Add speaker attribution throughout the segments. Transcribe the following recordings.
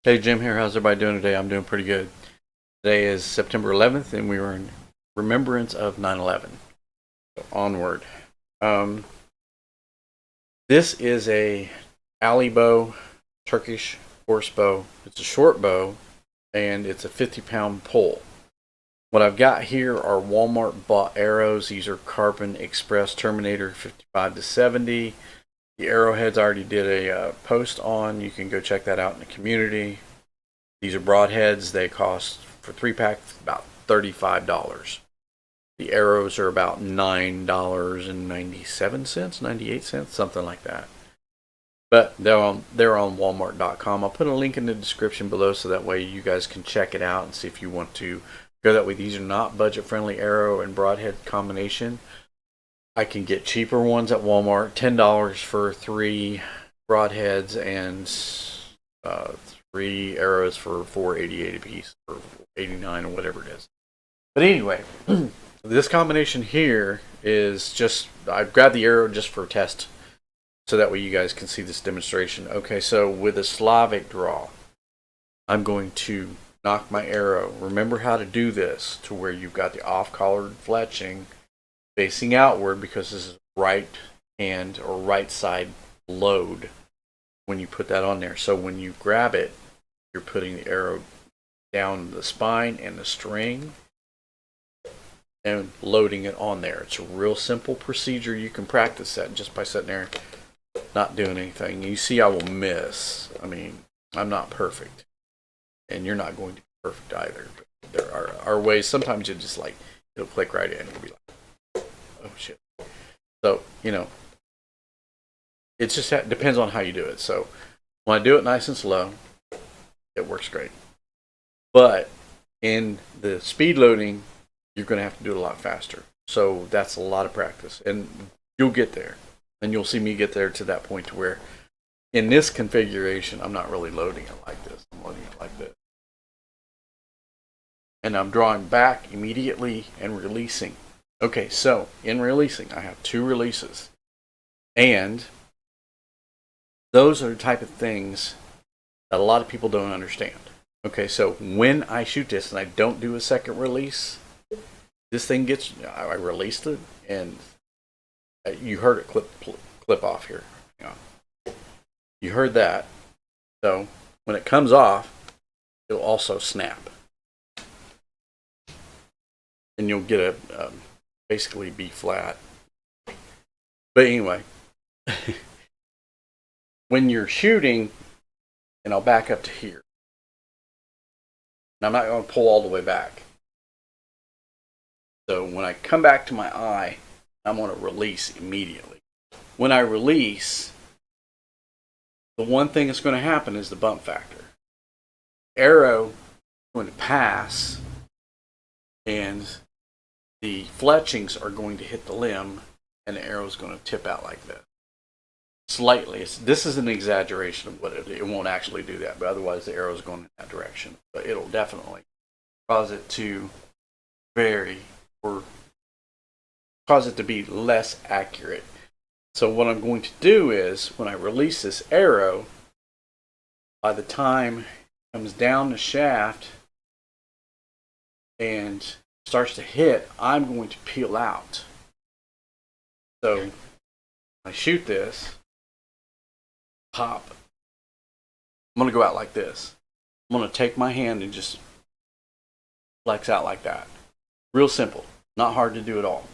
Speaker 1: Hey, Jim here. How's everybody doing today? I'm doing pretty good. Today is September 11th, and we were in remembrance of 9/11. So onward. Um, this is a alley bow, Turkish horse bow. It's a short bow, and it's a 50-pound pull. What I've got here are Walmart bought arrows. These are Carbon Express Terminator 55 to 70. The arrowheads I already did a post on. You can go check that out in the community. These are broadheads. They cost for 3 packs about $35. The arrows are about $9.97, 98 cents, something like that. But they're on Walmart.com. I'll put a link in the description below so that way you guys can check it out and see if you want to go that way. These are not budget friendly arrow and broadhead combination. I can get cheaper ones at Walmart, $10 for 3 broadheads and three arrows for $4.88 a piece, or $89 or whatever it is. But anyway, this combination here is just, I grabbed the arrow just for a test so that way you guys can see this demonstration. Okay, so with a Slavic draw, I'm going to nock my arrow. Remember how to do this to where you've got the off-collared fletching facing outward, because this is right hand or right side load when you put that on there. So when you grab it, you're putting the arrow down the spine and the string and loading it on there. It's a real simple procedure. You can practice that just by sitting there not doing anything. You see I will miss. I mean, I'm not perfect, and you're not going to be perfect either. But there are ways. Sometimes you just like, it'll click right in and you'll be like, oh shit. So, it just depends on how you do it. So when I do it nice and slow, it works great. But in the speed loading, you're going to have to do it a lot faster. So that's a lot of practice, and you'll get there. And you'll see me get there to that point to where in this configuration, I'm not really loading it like this. I'm loading it like this. And I'm drawing back immediately and releasing. Okay, so in releasing, I have 2 releases. And those are the type of things that a lot of people don't understand. Okay, so when I shoot this and I don't do a second release, this thing gets, I released it and you heard it clip off here. You heard that. So when it comes off, it'll also snap. And you'll get a basically B flat. But anyway, when you're shooting, and I'll back up to here. And I'm not going to pull all the way back. So when I come back to my eye, I'm going to release immediately. When I release, the one thing that's going to happen is the bump factor. Arrow is going to pass, and the fletchings are going to hit the limb, and the arrow is going to tip out like this. Slightly. This is an exaggeration of what it won't actually do that, but otherwise the arrow is going in that direction. But it'll definitely cause it to vary or cause it to be less accurate. So what I'm going to do is, when I release this arrow, by the time it comes down the shaft and starts to hit, I'm going to peel out. So I shoot this, pop. I'm going to go out like this. I'm going to take my hand and just flex out like that. Real simple. Not hard to do at all.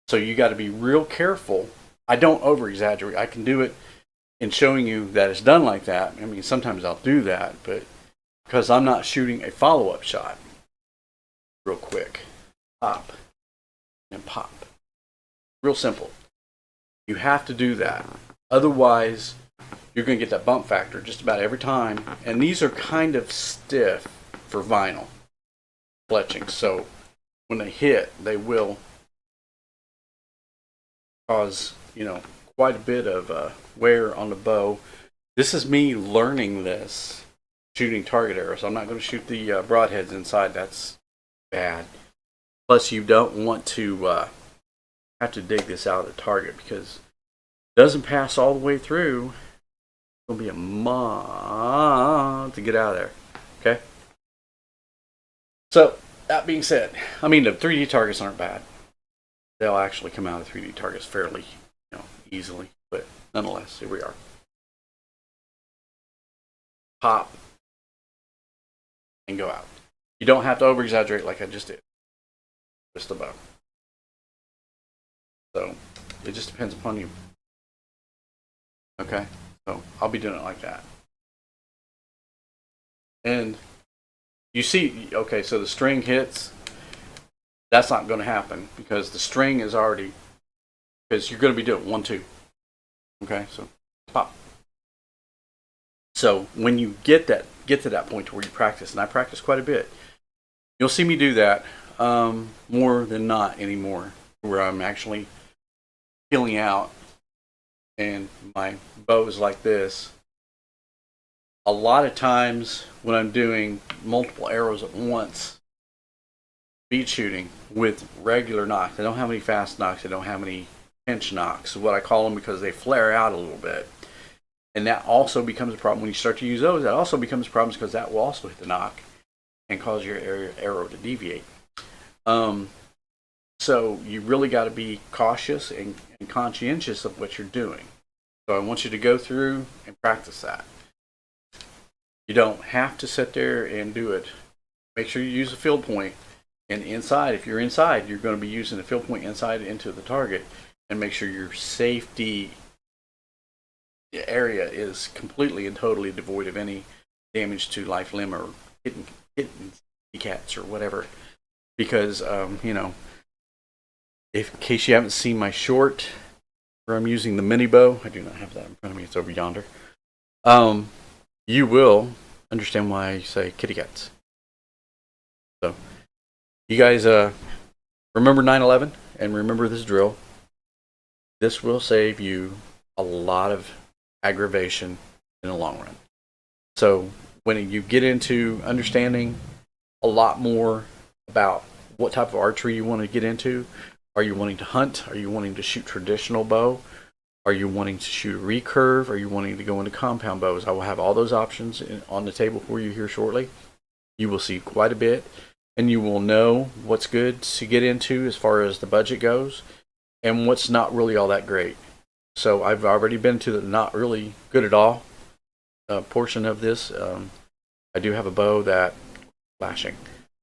Speaker 1: So you got to be real careful. I don't over exaggerate. I can do it in showing you that it's done like that. I mean, sometimes I'll do that, but because I'm not shooting a follow-up shot. Real quick. Pop. And pop. Real simple. You have to do that. Otherwise, you're going to get that bump factor just about every time. And these are kind of stiff for vinyl fletching. So when they hit, they will cause, quite a bit of wear on the bow. This is me learning this, shooting target arrows. I'm not going to shoot the broadheads inside. That's bad. Plus, you don't want to have to dig this out of the target, because it doesn't pass all the way through. It's going to be a month to get out of there. Okay. So that being said, I mean the 3D targets aren't bad. They'll actually come out of 3D targets fairly, easily. But nonetheless, here we are. Pop and go out. You don't have to over exaggerate like I just did. Just the bow. So it just depends upon you. Okay, so I'll be doing it like that. And you see, okay, so the string hits. That's not going to happen because the string is already, because you're going to be doing 1, 2. Okay, so pop. So when you get to that point where you practice, and I practice quite a bit, you'll see me do that more than not anymore, where I'm actually peeling out and my bow is like this. A lot of times when I'm doing multiple arrows at once, speed shooting with regular knocks, I don't have any fast knocks, I don't have any pinch knocks, what I call them, because they flare out a little bit. And that also becomes a problem when you start to use those. That also becomes a problem because that will also hit the knock and cause your arrow to deviate. So you really got to be cautious and conscientious of what you're doing. So I want you to go through and practice that. You don't have to sit there and do it. Make sure you use a field point. And inside, if you're inside, you're going to be using the field point inside into the target. And make sure your safety area is completely and totally devoid of any damage to life, limb, or hidden cats or whatever. Because, in case you haven't seen my short, where I'm using the mini bow, I do not have that in front of me, it's over yonder. You will understand why I say kitty cats. So, you guys remember 9/11 and remember this drill. This will save you a lot of aggravation in the long run. So, when you get into understanding a lot more about what type of archery you want to get into, are you wanting to hunt? Are you wanting to shoot traditional bow? Are you wanting to shoot a recurve? Are you wanting to go into compound bows? I will have all those options on the table for you here shortly. You will see quite a bit, and you will know what's good to get into as far as the budget goes, and what's not really all that great. So I've already been to the not really good at all portion of this. I do have a bow that flashing.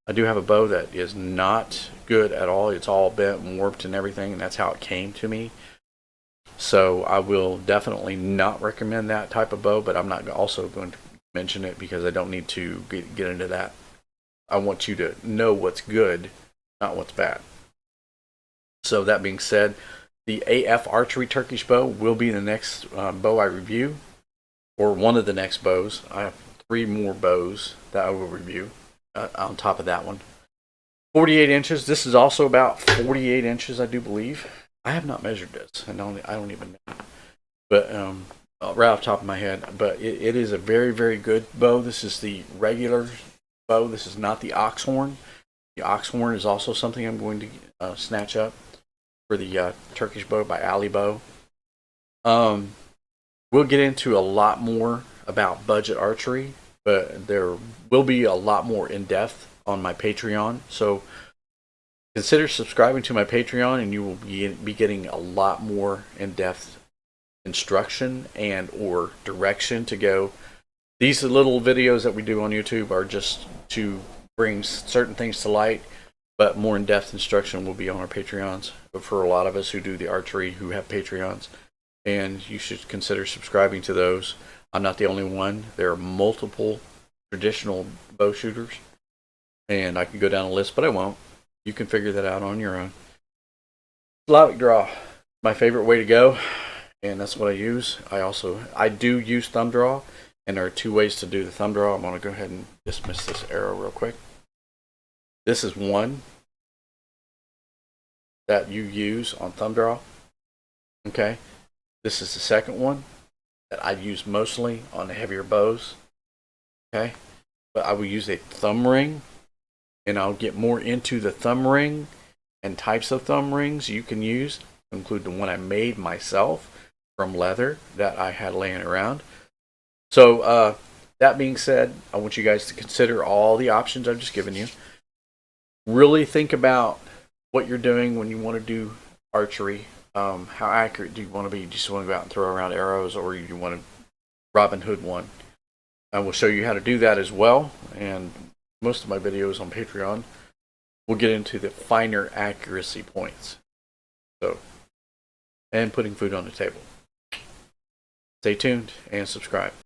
Speaker 1: I do have a bow that is not good at all. It's all bent and warped and everything, and that's how it came to me. So I will definitely not recommend that type of bow, but I'm not also going to mention it because I don't need to get into that. I want you to know what's good, not what's bad. So that being said, the AF Archery Turkish bow will be the next bow I review, or one of the next bows. I have 3 more bows that I will review on top of that one. 48 inches. This is also about 48 inches, I do believe. I have not measured this. I don't even know. But right off the top of my head. But it is a very, very good bow. This is the regular bow. This is not the ox horn. The ox horn is also something I'm going to snatch up for the Turkish bow by Ali Bow. We'll get into a lot more about budget archery, but there will be a lot more in depth on my Patreon. So consider subscribing to my Patreon, and you will be getting a lot more in-depth instruction and or direction to go. These little videos that we do on YouTube are just to bring certain things to light, but more in-depth instruction will be on our Patreons. But for a lot of us who do the archery who have Patreons, and you should consider subscribing to those. I'm not the only one. There are multiple traditional bow shooters, and I could go down a list, but I won't. You can figure that out on your own. Slavic draw, my favorite way to go, and that's what I use. I do use thumb draw, and there are 2 ways to do the thumb draw. I'm going to go ahead and dismiss this arrow real quick. This is one that you use on thumb draw. Okay, this is the second one that I use mostly on the heavier bows. Okay, but I will use a thumb ring, and I'll get more into the thumb ring and types of thumb rings you can use, include the one I made myself from leather that I had laying around. So That being said, I want you guys to consider all the options I've just given you. Really think about what you're doing when you want to do archery. How accurate do you want to be? Do you just want to go out and throw around arrows, or you want to Robin Hood one? I will show you how to do that as well. And most of my videos on Patreon will get into the finer accuracy points. So, and putting food on the table. Stay tuned and subscribe.